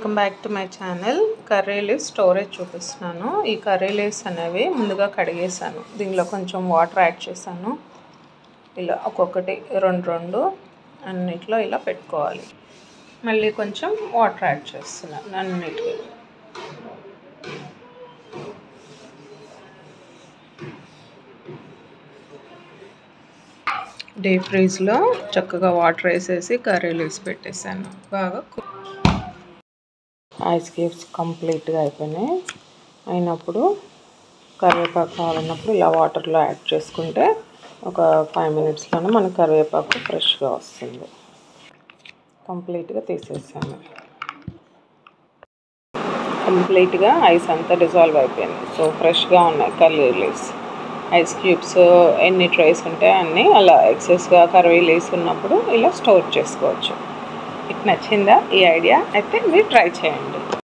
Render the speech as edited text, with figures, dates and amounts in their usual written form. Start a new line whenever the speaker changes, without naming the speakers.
Welcome back to my channel. Curry leaves storage చూపిస్తున్నాను. ఈ curry leaves అనేవి ముందుగా కడిగేసాను. దీనిలో కొంచెం వాటర్ యాడ్ చేశాను. ఇలా ఒక్కొక్కటి రెండు అన్నిట్లో ఇలా పెట్టుకోవాలి. మళ్ళీ కొంచెం వాటర్ యాడ్ చేస్తున్నాను అన్నిటికీ. డీప్ ఫ్రీజ్లో చక్కగా వాటర్ వేసేసి కర్రీ లీవ్స్ పెట్టేసాను. బాగా ఐస్ క్యూబ్స్ కంప్లీట్గా అయినప్పుడు కరివేపాకు కావాలన్నప్పుడు ఇలా వాటర్లో యాడ్ చేసుకుంటే ఒక 5 minutesలోనే మన కరివేపాకు ఫ్రెష్గా వస్తుంది. కంప్లీట్గా తీసేసాను. కంప్లీట్గా ఐస్ అంతా డిజాల్వ్ అయిపోయింది. సో ఫ్రెష్గా ఉన్నాయి కర్రీ లీవ్స్. ఐస్ క్యూబ్స్ ఎన్ని ట్రేస్ ఉంటాయో అన్నీ అలా ఎక్సెస్గా కర్రీ లీవ్స్ ఉన్నప్పుడు ఇలా స్టోర్ చేసుకోవచ్చు. మీకు నచ్చిందా ఈ ఐడియా? అయితే మీరు ట్రై చేయండి.